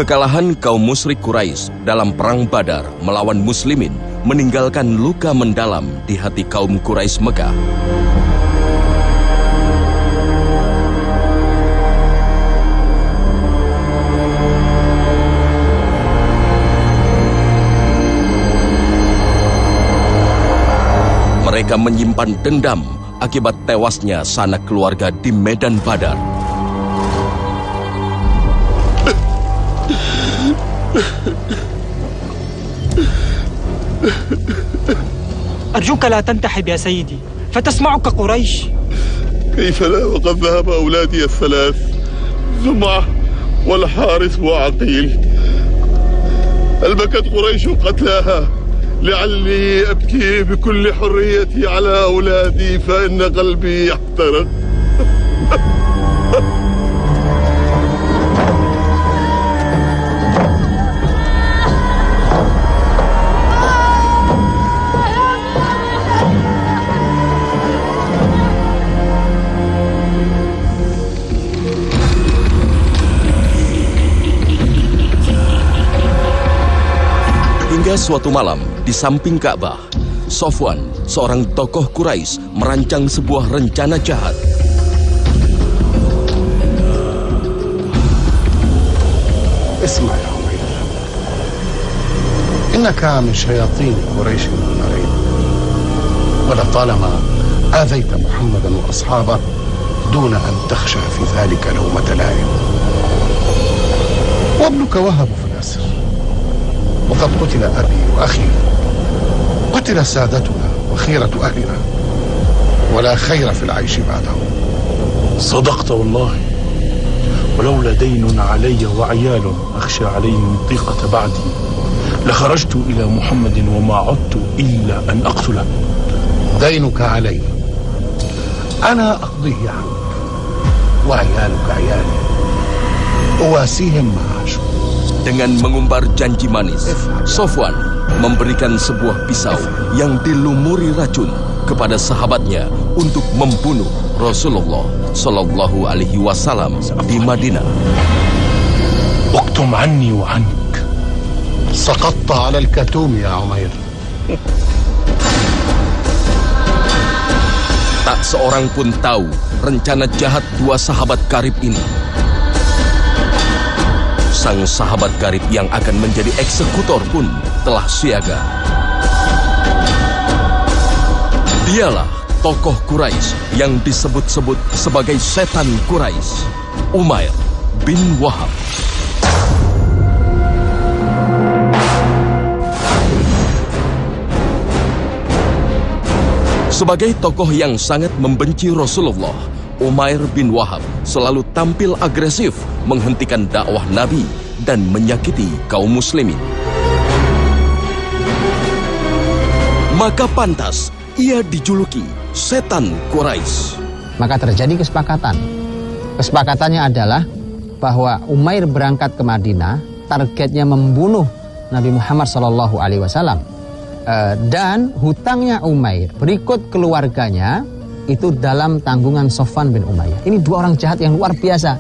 Kekalahan kaum musyrik Quraisy dalam perang Badar melawan muslimin meninggalkan luka mendalam di hati kaum Quraisy Mekah. Mereka menyimpan dendam akibat tewasnya sanak keluarga di medan Badar. أرجوك لا تنتحب يا سيدي فتسمعك قريش. كيف لا وقد ذهب أولادي الثلاث زمعة والحارث وعقيل. هل بكت قريش قتلاها لعلي أبكي بكل حريتي على أولادي فإن قلبي يحترق. Hingga suatu malam, di samping Ka'bah, Sofwan, seorang tokoh Quraisy, merancang sebuah rencana jahat. اسمع يا عمير، إنك من شياطين قريش المريض، ولطالما آذيت محمدا وأصحابه دون أن تخشى في ذلك لومة لائم. وابنك وهب في الأسر، وقد قتل أبي وأخي، قتل سادتنا وخيرة أهلنا، ولا خير في العيش بعدهم. صدقت والله، ولولا دين علي وعيال أخشى عليهم الضيقة بعدي لخرجت إلى محمد وما عدت إلا أن أقتله. دينك علي أنا أقضيه عنك، وعيالك عيالي أواسيهم ما عاشوا. Dengan mengumbar janji manis, Sofwan memberikan sebuah pisau yang dilumuri racun kepada sahabatnya untuk membunuh Rasulullah Shallallahu Alaihi Wasallam di Madinah. اكتم عني وعنك. سقطت على الكتوم يا عمير. Tak seorang pun tahu rencana jahat dua sahabat karib ini. Sang sahabat karib yang akan menjadi eksekutor pun telah siaga. Dialah tokoh Quraisy yang disebut-sebut sebagai setan Quraisy, Umair bin Wahab. Sebagai tokoh yang sangat membenci Rasulullah, Umair bin Wahab selalu tampil agresif menghentikan dakwah Nabi dan menyakiti kaum muslimin. Maka pantas ia dijuluki setan Quraisy. Maka terjadi kesepakatan. Kesepakatannya adalah bahwa Umair berangkat ke Madinah, targetnya membunuh Nabi Muhammad SAW. Dan hutangnya Umair berikut keluarganya itu dalam tanggungan Sofwan bin Umayyah. Ini dua orang jahat yang luar biasa.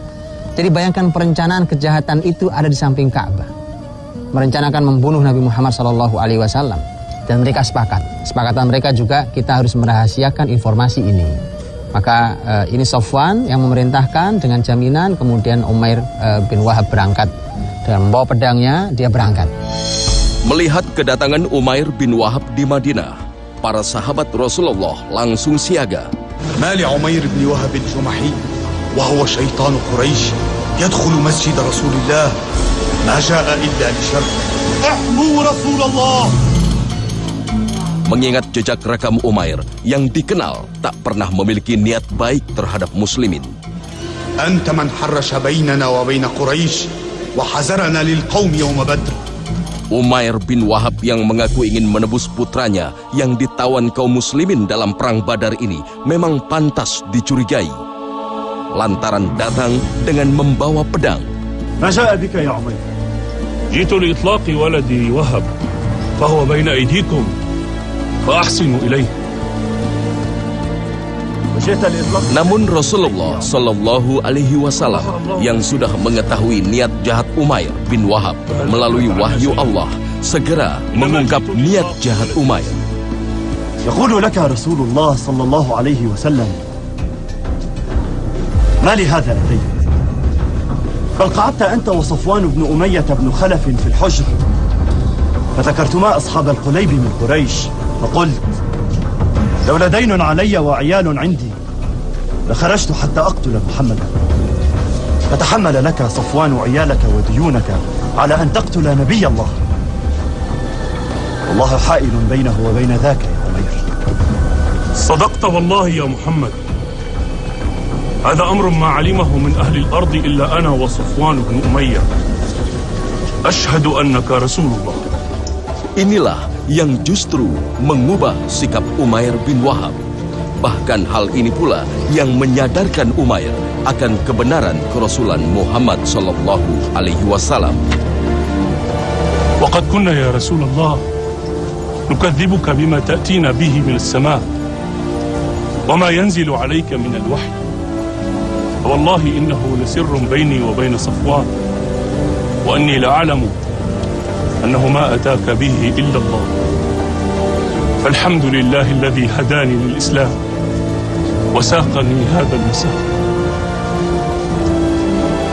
Jadi bayangkan perencanaan kejahatan itu ada di samping Ka'bah. Merencanakan membunuh Nabi Muhammad SAW. Dan mereka sepakat. Sepakatan mereka juga kita harus merahasiakan informasi ini. Maka ini Sofwan yang memerintahkan dengan jaminan, kemudian Umair bin Wahab berangkat. Dan membawa pedangnya, dia berangkat. Melihat kedatangan Umair bin Wahab di Madinah, para sahabat Rasulullah langsung siaga. ما لعمير بن وهب الجمحي وهو شيطان قريش يدخل مسجد رسول الله ما جاء إلا لشر احموا رسول الله. Mengingat jejak rekam Umair yang dikenal tak pernah memiliki niat baik terhadap muslimin. أنت من حرش بيننا وبين قريش وحذرنا للقوم يوم بدر. Umair bin Wahab yang mengaku ingin menebus putranya yang ditawan kaum muslimin dalam perang Badar ini memang pantas dicurigai. Lantaran datang dengan membawa pedang. ما جاء بك يا عمير؟ جئت لإطلاق ولدي وهب فهو بين أيديكم فأحسنوا إليه. Namun Rasulullah Shallallahu Alaihi Wasallam yang sudah mengetahui niat jahat Umair bin Wahab melalui wahyu Allah segera mengungkap niat jahat Umair. يقول لك رسول الله صلى الله عليه وسلم: ما لهذا لديك؟ بل قعدت أنت وصفوان بن أمية بن خلف في الحجر فذكرتما أصحاب القليب من قريش فقلت: لولا دين علي وعيال عندي لخرجت حتى أقتل محمدا، فتحمل لك صفوان عيالك وديونك على أن تقتل نبي الله، والله حائل بينه وبين ذاك يا عمير. صدقت والله يا محمد، هذا أمر ما علمه من أهل الأرض إلا أنا وصفوان بن أمية، أشهد أنك رسول الله. Inilah yang justru mengubah sikap Umair bin Wahab. Bahkan hal ini pula yang menyadarkan Umair akan kebenaran kerasulan Muhammad Sallallahu Alaihi Wasallam. وقد كنا يا رسول الله نكذبك بما تأتينا به من السماء وما ينزل عليك من الوحي، والله إنه لسر بيني وبين صفوان، وأني لأعلم أنه ما أتاك به إلا الله، فالحمد لله الذي هداني للإسلام وساقني هذا المساق.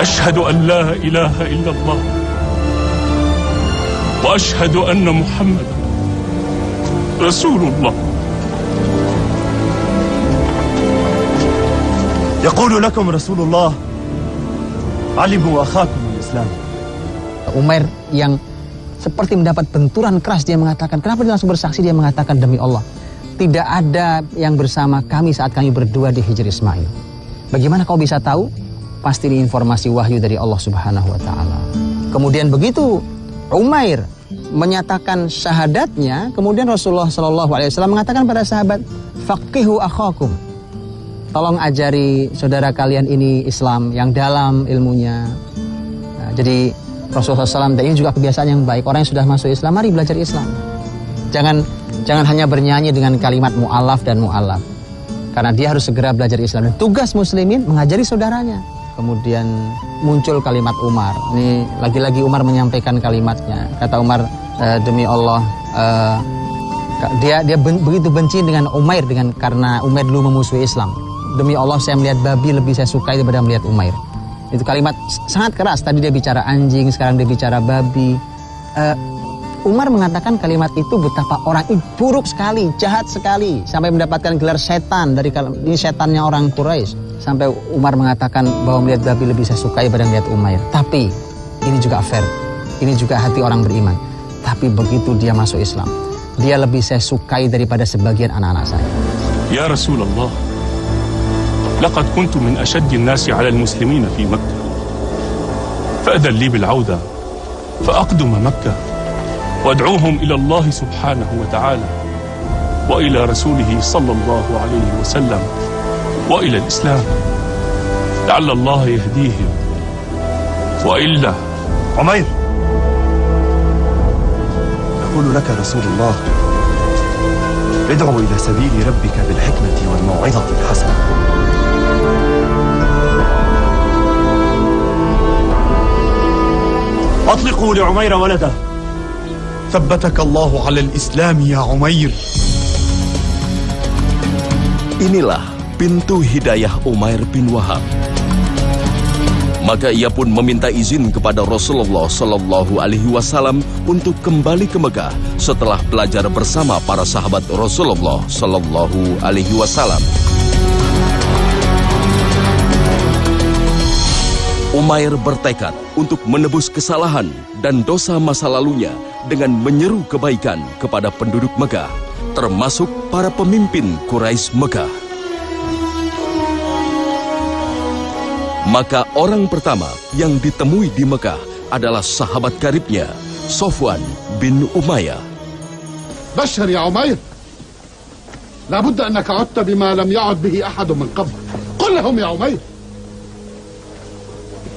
أشهد أن لا إله إلا الله وأشهد أن محمد رسول الله. يقول لكم رسول الله: علموا أخاكم الإسلام. Umair yang seperti mendapat benturan keras, dia mengatakan, kenapa dia langsung bersaksi? Dia mengatakan, demi Allah, tidak ada yang bersama kami saat kami berdua di Hijr Ismail. Bagaimana kau bisa tahu? Pasti ini informasi wahyu dari Allah Subhanahu wa Ta'ala. Kemudian begitu Umair menyatakan syahadatnya, kemudian Rasulullah Shallallahu Alaihi Wasallam mengatakan pada sahabat, faqihu akhakum, tolong ajari saudara kalian ini Islam yang dalam ilmunya. Nah, jadi Rasulullah SAW, dan ini juga kebiasaan yang baik, orang yang sudah masuk Islam, mari belajar Islam. Jangan hanya bernyanyi dengan kalimat mu'alaf dan mu'alaf, karena dia harus segera belajar Islam. Dan tugas muslimin mengajari saudaranya. Kemudian muncul kalimat Umar. Ini lagi-lagi Umar menyampaikan kalimatnya. Kata Umar, demi Allah, dia begitu benci dengan Umair karena Umair dulu memusuhi Islam. Demi Allah, saya melihat babi lebih saya sukai daripada melihat Umair. Itu kalimat sangat keras. Tadi dia bicara anjing, sekarang dia bicara babi. Umar mengatakan kalimat itu betapa orang itu buruk sekali, jahat sekali, sampai mendapatkan gelar setan dari ini setannya orang Quraisy. Sampai Umar mengatakan bahwa melihat babi lebih saya sukai daripada melihat Umair. Tapi ini juga fair, ini juga hati orang beriman. Tapi begitu dia masuk Islam, dia lebih saya sukai daripada sebagian anak-anak saya. Ya Rasulullah, لقد كنت من أشد الناس على المسلمين في مكة، فأذن لي بالعودة فأقدم مكة وأدعوهم إلى الله سبحانه وتعالى وإلى رسوله صلى الله عليه وسلم وإلى الإسلام، لعل الله يهديهم وإلا. عمير، يقول لك رسول الله: ادعو إلى سبيل ربك بالحكمة والموعظة الحسنة. أطلقوا لعمير ولده. ثبتك الله على الإسلام يا عمير. Inilah pintu hidayah Umair bin Wahab. Maka ia pun meminta izin kepada Rasulullah Shallallahu Alaihi Wasallam untuk kembali ke Mekah setelah belajar bersama para sahabat Rasulullah Shallallahu Alaihi Wasallam. Umair bertekad untuk menebus kesalahan dan dosa masa lalunya dengan menyeru kebaikan kepada penduduk Mekah, termasuk para pemimpin Quraisy Mekah. Maka orang pertama yang ditemui di Mekah adalah sahabat karibnya, Sofwan bin Umayyah. بشر يا عمير، لابد أنك عدت بما لم يعد به أحد من قبل. قل لهم يا عمير.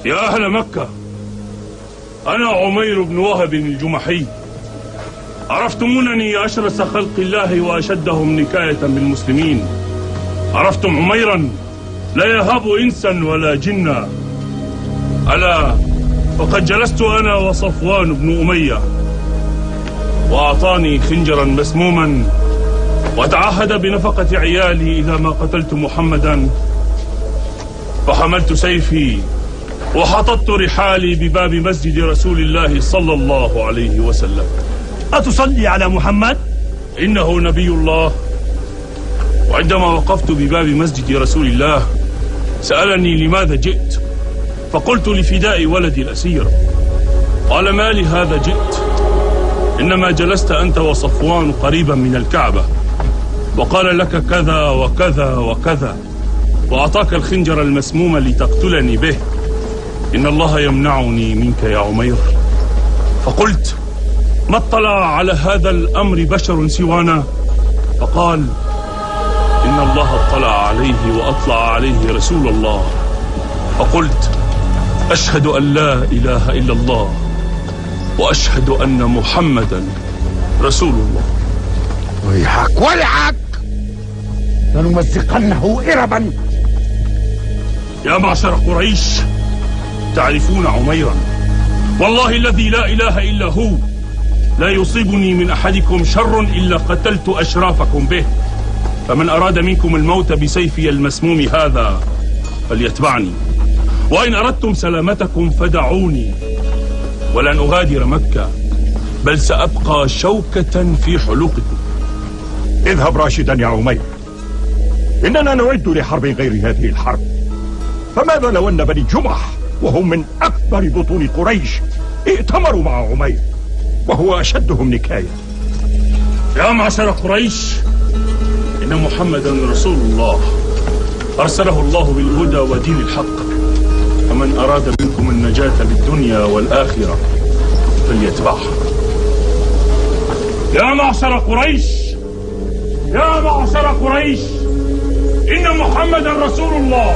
يا أهل مكة، أنا عمير بن وهب الجمحي. عرفتمونني أشرس خلق الله وأشدهم نكاية بالمسلمين، عرفتم عميرا لا يهاب إنسا ولا جنا. ألا فقد جلست أنا وصفوان بن أمية، وأعطاني خنجرا مسموما وتعهد بنفقة عيالي إذا ما قتلت محمدا، فحملت سيفي وحطت رحالي بباب مسجد رسول الله صلى الله عليه وسلم. أتصلي على محمد؟ إنه نبي الله. وعندما وقفت بباب مسجد رسول الله سألني لماذا جئت، فقلت لفداء ولدي الأسير. قال ما لهذا جئت؟ إنما جلست أنت وصفوان قريبا من الكعبة، وقال لك كذا وكذا وكذا، وأعطاك الخنجر المسموم لتقتلني به. إن الله يمنعني منك يا عمير. فقلت ما اطلع على هذا الأمر بشر سوانا؟ فقال إن الله اطلع عليه وأطلع عليه رسول الله. فقلت أشهد أن لا إله إلا الله وأشهد أن محمدا رسول الله. ويحك ويحك، لنمزقنه إربا. يا معشر قريش، تعرفون عميرا، والله الذي لا إله إلا هو لا يصيبني من أحدكم شر إلا قتلت أشرافكم به. فمن أراد منكم الموت بسيفي المسموم هذا فليتبعني، وإن أردتم سلامتكم فدعوني، ولن أغادر مكة، بل سأبقى شوكة في حلقكم. اذهب راشدا يا عمير، إننا نعد لحرب غير هذه الحرب. فماذا لو أن بني جمح وهم من أكبر بطون قريش ائتمروا مع عمير وهو أشدهم نكاية؟ يا معشر قريش، إن محمدا رسول الله أرسله الله بالهدى ودين الحق، فمن أراد منكم النجاة بالدنيا والآخرة فليتبعه. يا معشر قريش، يا معشر قريش، إن محمدا رسول الله،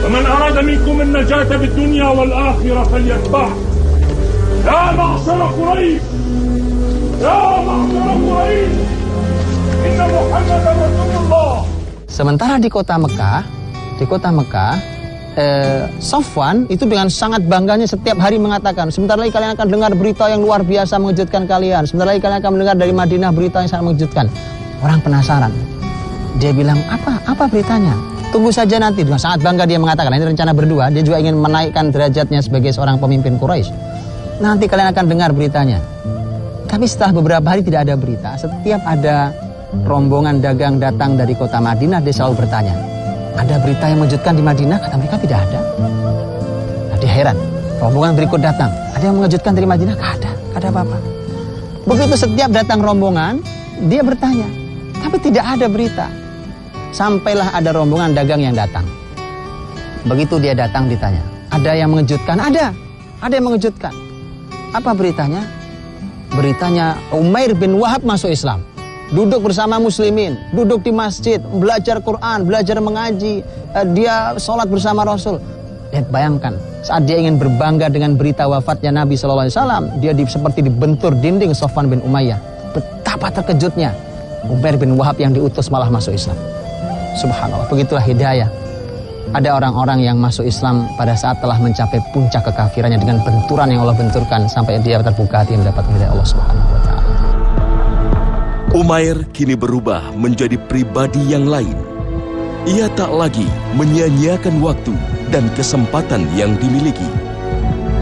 فمن أراد منكم النجاة بالدنيا والآخرة فليتبعه. يا معشر قريش، يا معشر قريش، إن محمدا رسول الله. Sementara di kota Mekah, Safwan itu dengan sangat bangganya setiap hari mengatakan, sebentar lagi kalian akan dengar berita yang luar biasa mengejutkan kalian. Sebentar lagi kalian akan mendengar dari Madinah berita yang sangat mengejutkan. Orang penasaran. Dia bilang, apa beritanya? Tunggu saja nanti. Dengan sangat bangga dia mengatakan, ini rencana berdua. Dia juga ingin menaikkan derajatnya sebagai seorang pemimpin Quraisy. Nanti kalian akan dengar beritanya. Tapi setelah beberapa hari tidak ada berita. Setiap ada rombongan dagang datang dari kota Madinah, dia selalu bertanya, ada berita yang mengejutkan di Madinah? Kata mereka tidak ada. Nah, dia heran. Rombongan berikut datang, ada yang mengejutkan dari Madinah? Gak ada apa-apa. Begitu setiap datang rombongan, dia bertanya, tapi tidak ada berita. Sampailah ada rombongan dagang yang datang. Begitu dia datang ditanya, ada yang mengejutkan? Ada yang mengejutkan. Apa beritanya? Beritanya Umair bin Wahab masuk Islam. Duduk bersama muslimin, duduk di masjid, belajar Quran, belajar mengaji, dia sholat bersama Rasul. Lihat, bayangkan, saat dia ingin berbangga dengan berita wafatnya Nabi SAW, dia seperti dibentur dinding Safwan bin Umayyah. Betapa terkejutnya, Umair bin Wahab yang diutus malah masuk Islam. Subhanallah, begitulah hidayah. Ada orang-orang yang masuk Islam pada saat telah mencapai puncak kekafirannya dengan benturan yang Allah benturkan sampai dia terbuka hati mendapat hidayah Allah Subhanahu wa Ta'ala. Umair kini berubah menjadi pribadi yang lain. Ia tak lagi menyia-nyiakan waktu dan kesempatan yang dimiliki.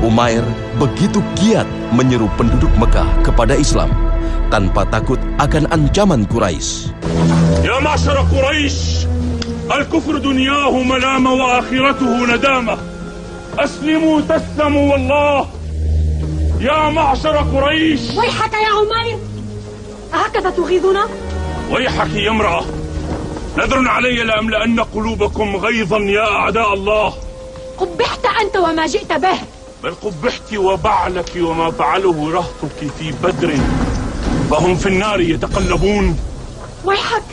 Umair begitu giat menyeru penduduk Mekah kepada Islam tanpa takut akan ancaman Quraisy. Ya ma'syar Quraisy, al-kufr dunyahu malama wa akhiratuhu nadamah. Aslimu taslamu wallah. Ya ma'syar Quraisy. Wayhaka ya Umair. أهكذا تغيظنا؟ ويحك يا امرأة، نذر علي لأملأن قلوبكم غيظا يا أعداء الله. قبحت أنت وما جئت به. بل قبحت وبعلك وما فعله رهطك في بدر، فهم في النار يتقلبون. ويحك،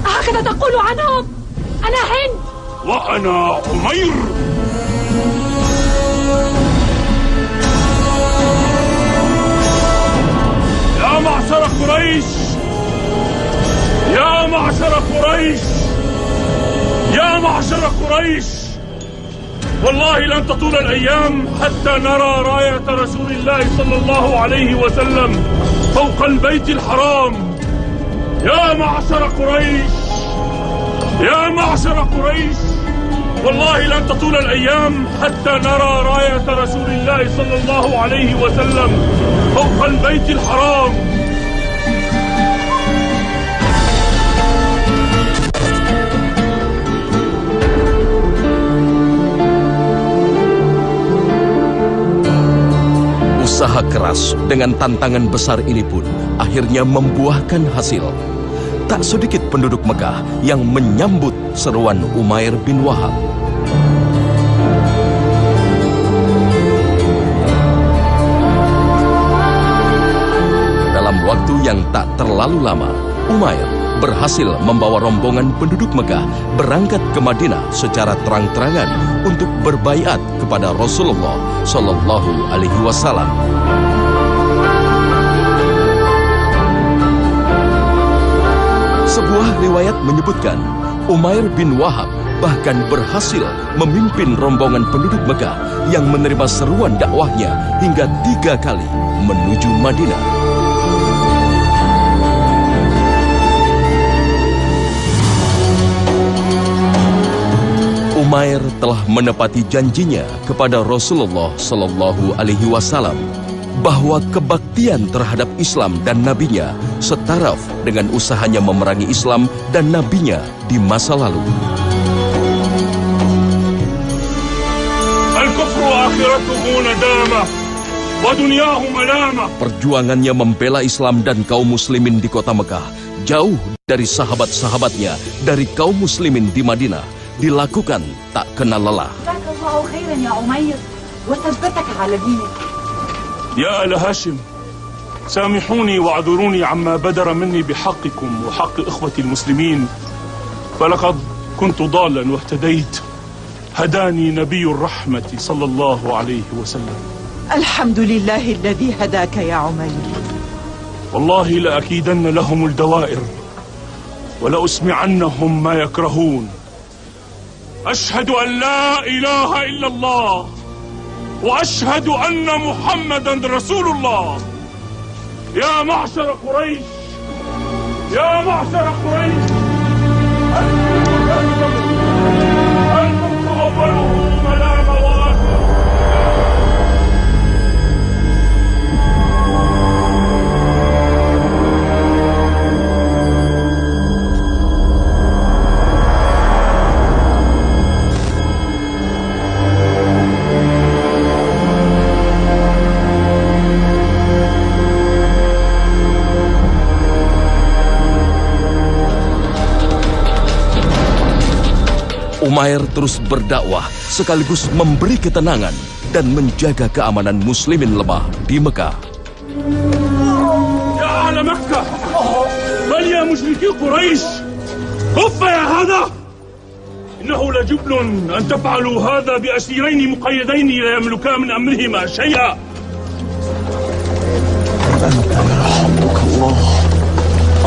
أهكذا تقول عنهم؟ أنا هند. وأنا عمير. يا معشر قريش، يا معشر قريش، يا معشر قريش، والله لن تطول الأيام حتى نرى راية رسول الله صلى الله عليه وسلم فوق البيت الحرام. يا معشر قريش، يا معشر قريش، والله لن تطول الأيام حتى نرى راية رسول الله صلى الله عليه وسلم فوق البيت الحرام. Usaha keras dengan tantangan besar ini pun akhirnya membuahkan hasil. Tak sedikit penduduk Mekah yang menyambut seruan Umair bin Wahab. Dalam waktu yang tak terlalu lama, Umair berhasil membawa rombongan penduduk Mekah berangkat ke Madinah secara terang-terangan untuk berbaiat kepada Rasulullah Shallallahu Alaihi Wasallam. Sebuah riwayat menyebutkan Umair bin Wahab bahkan berhasil memimpin rombongan penduduk Mekah yang menerima seruan dakwahnya hingga 3 kali menuju Madinah. Umair telah menepati janjinya kepada Rasulullah Shallallahu Alaihi Wasallam bahwa kebaktian terhadap Islam dan nabinya setaraf dengan usahanya memerangi Islam dan nabinya di masa lalu. Perjuangannya membela Islam dan kaum muslimin di kota Mekah jauh dari sahabat-sahabatnya dari kaum muslimin di Madinah dilakukan tak kenal lelah. يا آل هاشم، سامحوني واعذروني عما بدر مني بحقكم وحق إخوتي المسلمين، فلقد كنت ضالا واهتديت، هداني نبي الرحمة صلى الله عليه وسلم. الحمد لله الذي هداك يا عمير. والله لأكيدن لهم الدوائر ولأسمعنهم ما يكرهون. أشهد أن لا إله إلا الله وأشهد أن محمدا رسول الله. يا معشر قريش، يا معشر قريش، أنتم أولهم لا مواهب. Umair terus berdakwah sekaligus memberi ketenangan dan menjaga keamanan muslimin lemah di Mekah. يا أهل مكة، بل يا مشركي قريش، كف يا هذا! إنه لجبن أن تفعلوا هذا بأسيرين مقيدين لا يملكا من أمرهما شيئا. يرحمك الله.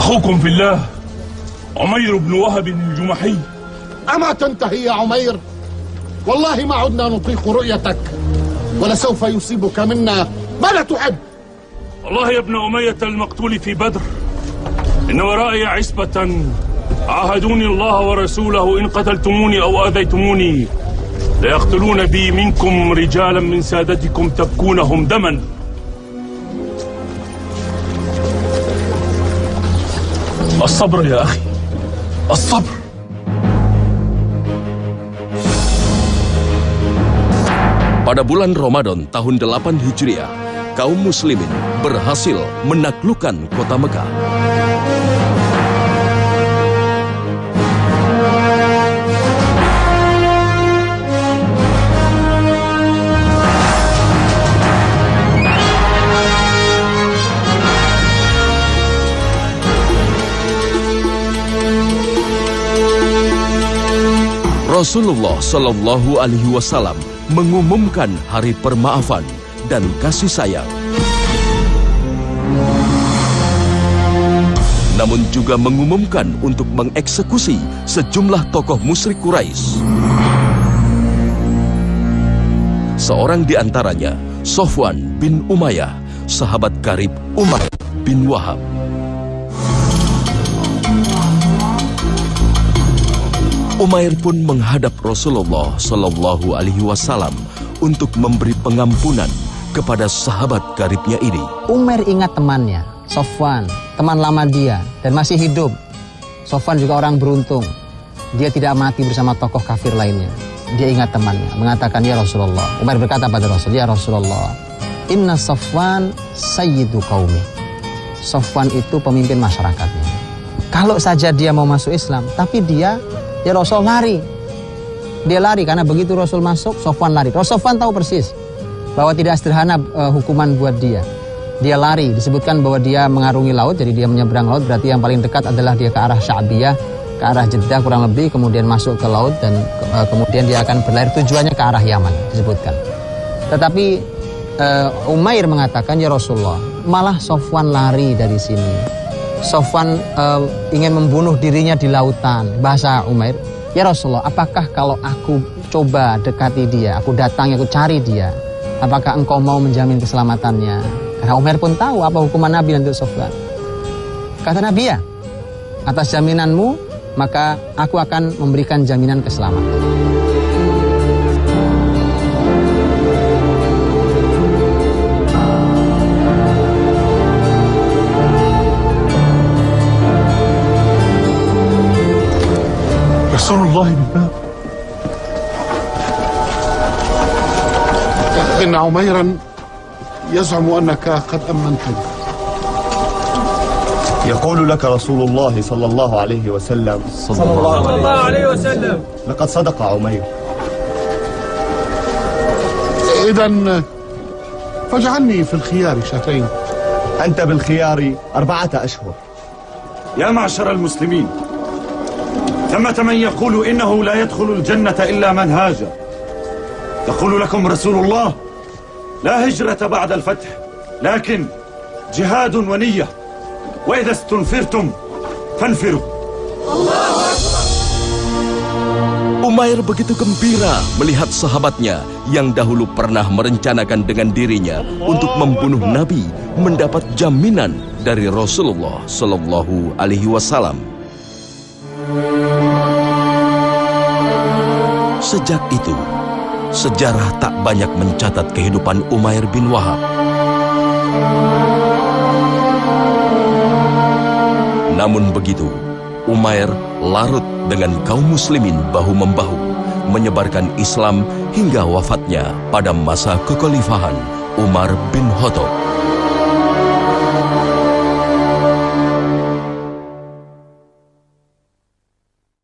أخوكم في الله عمير بن وهب الجمحي. أما تنتهي يا عمير؟ والله ما عدنا نطيق رؤيتك ولسوف يصيبك منا ما لا تحب. والله يا ابن أمية المقتول في بدر إن ورائي عصبة عاهدوني الله ورسوله إن قتلتموني أو آذيتموني ليقتلون بي منكم رجالا من سادتكم تبكونهم دما. الصبر يا أخي، الصبر. Pada bulan Ramadan tahun 8 Hijriah, kaum muslimin berhasil menaklukkan kota Mekah. Rasulullah Shallallahu Alaihi Wasallam mengumumkan hari permaafan dan kasih sayang. Namun juga mengumumkan untuk mengeksekusi sejumlah tokoh musyrik Quraisy. Seorang di antaranya, Sofwan bin Umayyah, sahabat karib Umair bin Wahab. Umair pun menghadap Rasulullah Shallallahu Alaihi Wasallam untuk memberi pengampunan kepada sahabat karibnya ini. Umair ingat temannya, Sofwan, teman lama dia, dan masih hidup. Sofwan juga orang beruntung. Dia tidak mati bersama tokoh kafir lainnya. Dia ingat temannya, mengatakan, ya Rasulullah. Umair berkata pada Rasul, ya Rasulullah, inna Sofwan sayyidu qaumi. Sofwan itu pemimpin masyarakatnya. Kalau saja dia mau masuk Islam, tapi dia, ya Rasul, lari. Dia lari karena begitu Rasul masuk, Sofwan lari. Sofwan tahu persis bahwa tidak sederhana hukuman buat dia. Dia lari, disebutkan bahwa dia mengarungi laut, jadi dia menyeberang laut, berarti yang paling dekat adalah dia ke arah Sya'biyah, ke arah Jeddah kurang lebih, kemudian masuk ke laut, dan kemudian dia akan berlari tujuannya ke arah Yaman, disebutkan. Tetapi Umair mengatakan, ya Rasulullah, malah Sofwan lari dari sini. Sofwan ingin membunuh dirinya di lautan. Bahasa Umair, ya Rasulullah, apakah kalau aku coba dekati dia, aku datangi, aku cari dia, apakah engkau mau menjamin keselamatannya? Karena Umair pun tahu apa hukuman Nabi untuk Sofwan. Kata Nabi, ya, atas jaminanmu, maka aku akan memberikan jaminan keselamatan. Rasulullah بالباب. إن عميرا يزعم أنك قد أمنتني. يقول لك رسول الله صلى الله عليه وسلم لقد صدق عمير. إذن فاجعلني في الخيار شهرين. أنت بالخيار 4 أشهر. يا معشر المسلمين، ثمة من يقول إنه لا يدخل الجنة إلا من هاجر. يقول لكم رسول الله: لا هجرة بعد الفتح، لكن جهاد ونية، وإذا استنفرتم فانفروا. Umair begitu gembira melihat sahabatnya yang dahulu pernah merencanakan dengan dirinya untuk membunuh Nabi mendapat jaminan dari Rasulullah Shallallahu Alaihi Wasallam. Sejak itu, sejarah tak banyak mencatat kehidupan Umair bin Wahab. Namun begitu, Umair larut dengan kaum muslimin bahu-membahu, menyebarkan Islam hingga wafatnya pada masa kekhalifahan Umar bin Khattab.